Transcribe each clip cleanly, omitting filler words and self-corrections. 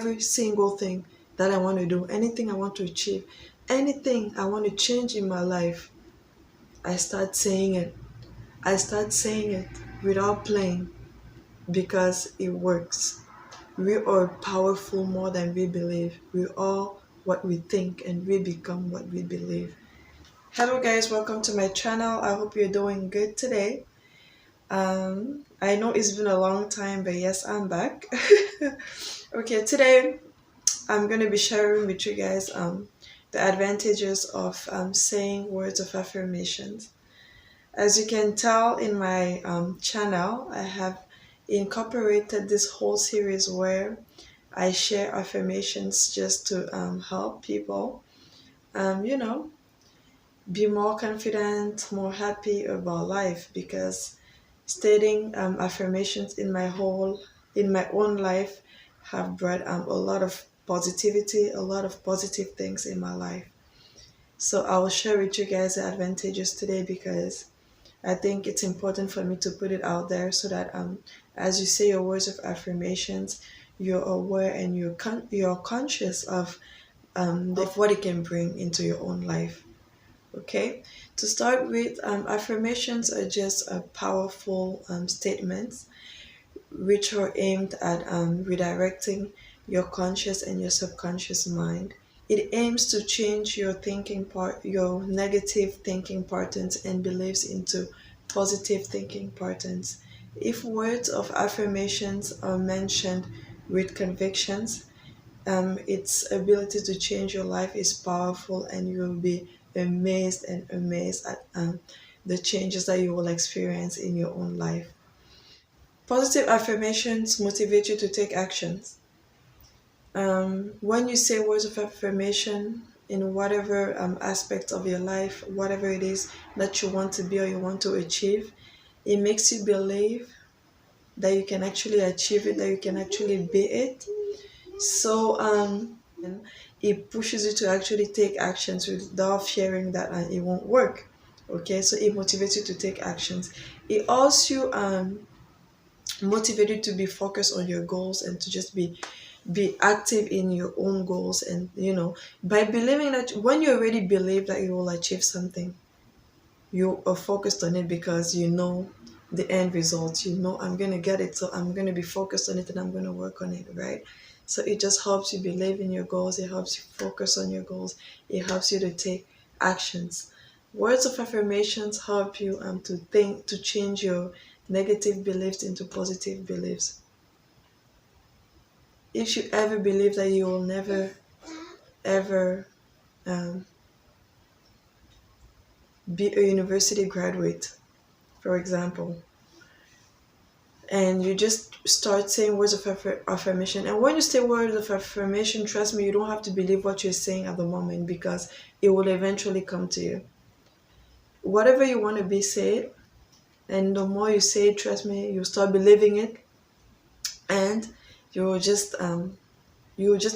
every single thing that I want to do, anything I want to achieve, anything I want to change in my life, I start saying it. I start saying it without playing because it works. We are powerful more than we believe. We are what we think and we become what we believe. Hello guys, welcome to my channel. I hope you're doing good today. I know it's been a long time, but yes, I'm back. Okay, today I'm going to be sharing with you guys the advantages of saying words of affirmations. As you can tell in my channel, I have incorporated this whole series where I share affirmations just to help people, you know, be more confident, more happy about life, because stating affirmations in my own life have brought a lot of positivity, a lot of positive things in my life. So I will share with you guys the advantages today because I think it's important for me to put it out there so that as you say your words of affirmations, you're aware and you're conscious of what it can bring into your own life. Okay, to start with, affirmations are just powerful statements which are aimed at redirecting your conscious and your subconscious mind. It aims to change your negative thinking patterns and beliefs into positive thinking patterns. If words of affirmations are mentioned with convictions, its ability to change your life is powerful, and you will be amazed at the changes that you will experience in your own life. Positive affirmations motivate you to take actions. When you say words of affirmation in whatever aspect of your life, whatever it is that you want to be or you want to achieve, it makes you believe that you can actually achieve it, that you can actually be it. So it pushes you to actually take actions without fearing that it won't work. Okay, so it motivates you to take actions. It also motivates you to be focused on your goals and to just be active in your own goals. And by believing that, when you already believe that you will achieve something, you are focused on it because you know the end result. I'm going to get it, so I'm going to be focused on it and I'm going to work on it, right? So it just helps you believe in your goals. It helps you focus on your goals. It helps you to take actions. Words of affirmations help you to change your negative beliefs into positive beliefs. If you ever believe that you will never ever um, be a university graduate, for example, and you just start saying words of affirmation. And when you say words of affirmation, trust me, you don't have to believe what you're saying at the moment, because it will eventually come to you. Whatever you want to be, say it. And the more you say it, trust me, you start believing it. And you will just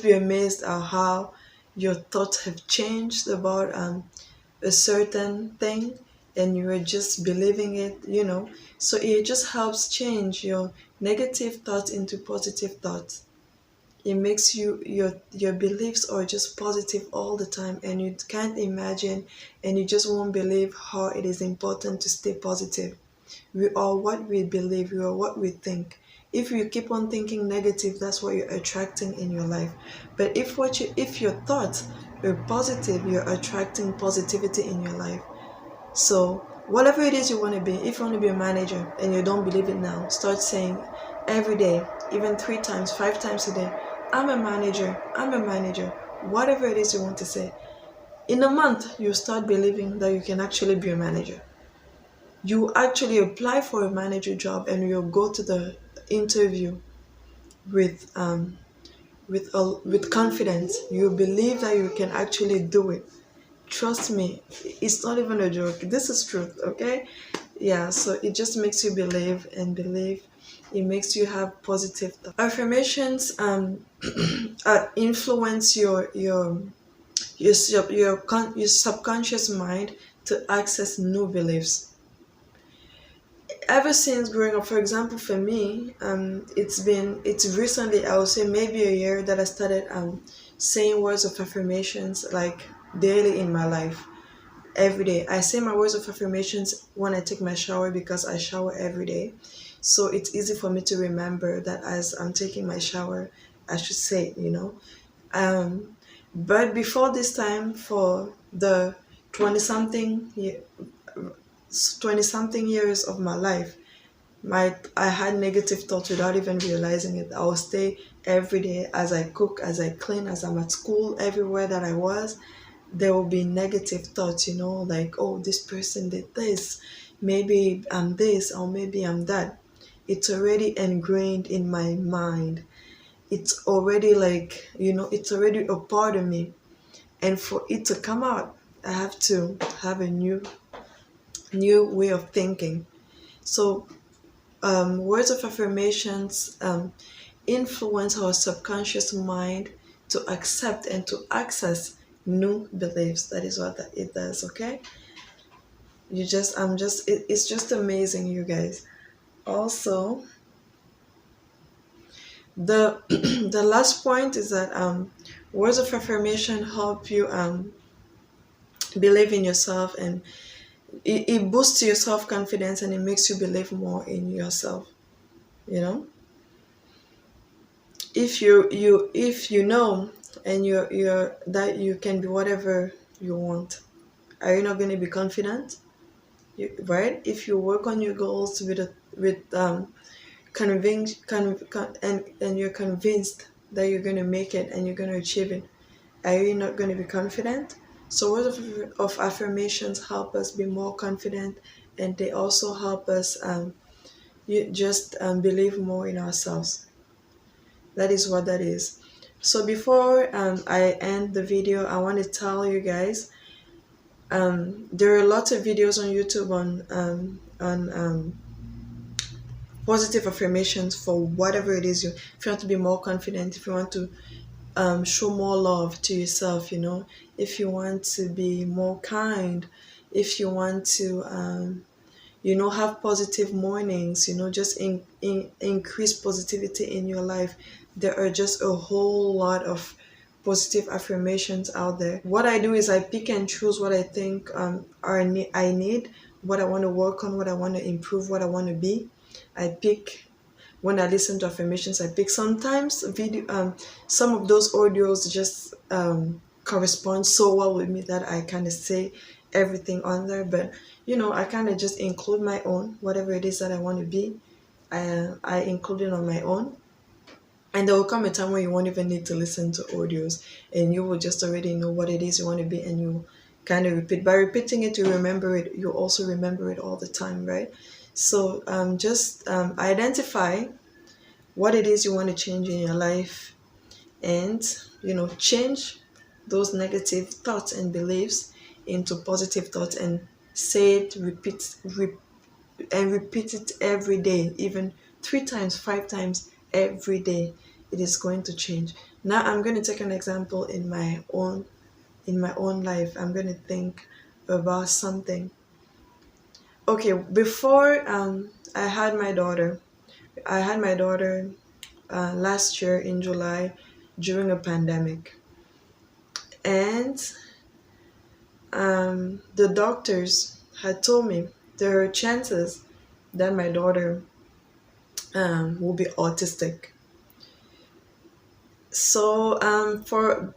be amazed at how your thoughts have changed about a certain thing, and you are just believing it. So it just helps change your negative thoughts into positive thoughts. It makes your beliefs are just positive all the time, and you can't imagine, and you just won't believe how it is important to stay positive. We are what we believe, we are what we think. If you keep on thinking negative, that's what you're attracting in your life. But if your thoughts are positive, you're attracting positivity in your life. So whatever it is you want to be, if you want to be a manager and you don't believe it now, start saying every day, even 3 times, 5 times a day, I'm a manager, I'm a manager. Whatever it is you want to say. In a month, you start believing that you can actually be a manager. You actually apply for a manager job and you'll go to the interview with with confidence. You believe that you can actually do it. Trust me, it's not even a joke. This is truth, okay? Yeah, so it just makes you believe and believe. It makes you have positive thoughts. Affirmations influence your subconscious mind to access new beliefs. ever since growing up, for example, for me, it's recently, I would say maybe a year, that I started saying words of affirmations like daily in my life. Every day I say my words of affirmations when I take my shower, because I shower every day, so it's easy for me to remember that as I'm taking my shower I should say it, but before this time, for the 20 something 20 something years of my life, I had negative thoughts without even realizing it. I would stay every day, as I cook, as I clean, as I'm at school, everywhere that I was, there will be negative thoughts, like, oh, this person did this, maybe I'm this, or maybe I'm that. It's already ingrained in my mind. It's already like, it's already a part of me. And for it to come out, I have to have a new way of thinking. So words of affirmations influence our subconscious mind to accept and to access new beliefs. That is what it does. Okay, it's just amazing, you guys. Also, the the last point is that words of affirmation help you believe in yourself, and it boosts your self-confidence, and it makes you believe more in yourself. you know if you know, and you're that you can be whatever you want, are you not going to be confident? Right? If you work on your goals with and you're convinced that you're going to make it and you're going to achieve it, are you not going to be confident? So words of affirmations help us be more confident, and they also help us believe more in ourselves. That is what that is. So before I end the video, I want to tell you guys, there are lots of videos on YouTube on positive affirmations for whatever it is if you want to be more confident, if you want to show more love to yourself, if you want to be more kind, if you want to have positive mornings, just increase positivity in your life. There are just a whole lot of positive affirmations out there. What I do is I pick and choose what I think I need, what I want to work on, what I want to improve, what I want to be. I pick. When I listen to affirmations, I pick. Sometimes some of those audios just correspond so well with me that I kind of say everything on there, but I kind of just include my own, whatever it is that I want to be. I include it on my own, and there will come a time when you won't even need to listen to audios, and you will just already know what it is you want to be, and you kind of repeat. By repeating it, you remember it. You also remember it all the time, right? So just identify what it is you want to change in your life, and change those negative thoughts and beliefs into positive thoughts, and say it, repeat it every day, even 3 times, 5 times every day. It is going to change. Now I'm going to take an example in my own life. I'm going to think about something. Okay, before I had my daughter. Last year in July, during a pandemic, and the doctors had told me there are chances that my daughter will be autistic. So for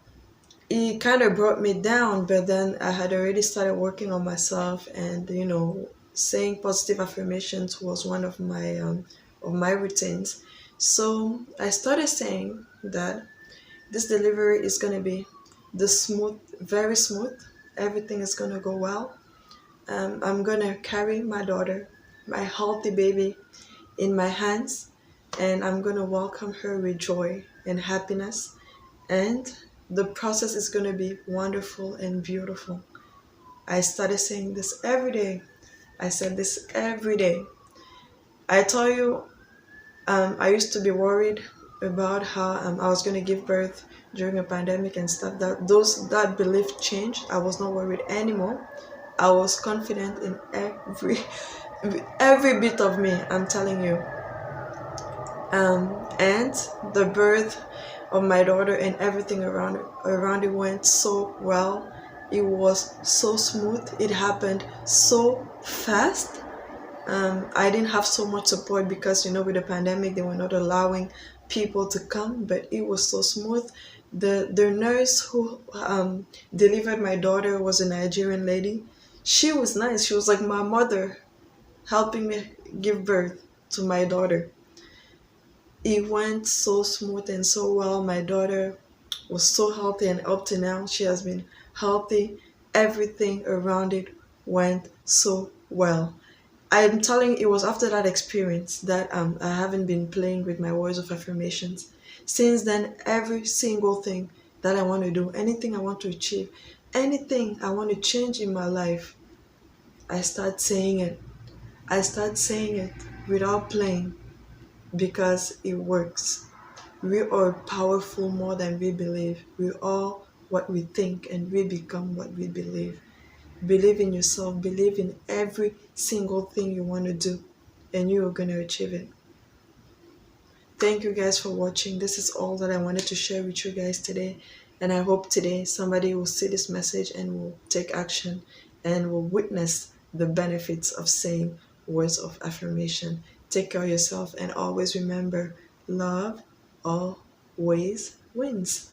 it kind of brought me down, but then I had already started working on myself, and saying positive affirmations was one of my routines. So I started saying that this delivery is going to be very smooth. Everything is going to go well. I'm going to carry my daughter, my healthy baby, in my hands, and I'm going to welcome her with joy and happiness. And the process is going to be wonderful and beautiful. I started saying this every day. I said this every day. I tell you, I used to be worried about how I was going to give birth during a pandemic and stuff. That belief changed. I was not worried anymore. I was confident in every bit of me, I'm telling you. And the birth of my daughter and everything around it went so well. It was so smooth. It happened so fast. I didn't have so much support because with the pandemic they were not allowing people to come, but it was so smooth. The nurse who delivered my daughter was a Nigerian lady. She was nice. She was like my mother, helping me give birth to my daughter. It went so smooth and so well. My daughter was so healthy, and up to now she has been healthy. Everything around it went so well. I'm telling you, it was after that experience that I haven't been playing with my words of affirmations. Since then, every single thing that I want to do, anything I want to achieve, anything I want to change in my life, I start saying it. I start saying it without playing because it works. We are powerful more than we believe. We are what we think, and we become what we believe. Believe in yourself, believe in every single thing you want to do, and you are going to achieve it. Thank you guys for watching. This is all that I wanted to share with you guys today. And I hope today somebody will see this message and will take action and will witness the benefits of saying words of affirmation. Take care of yourself and always remember, love always wins.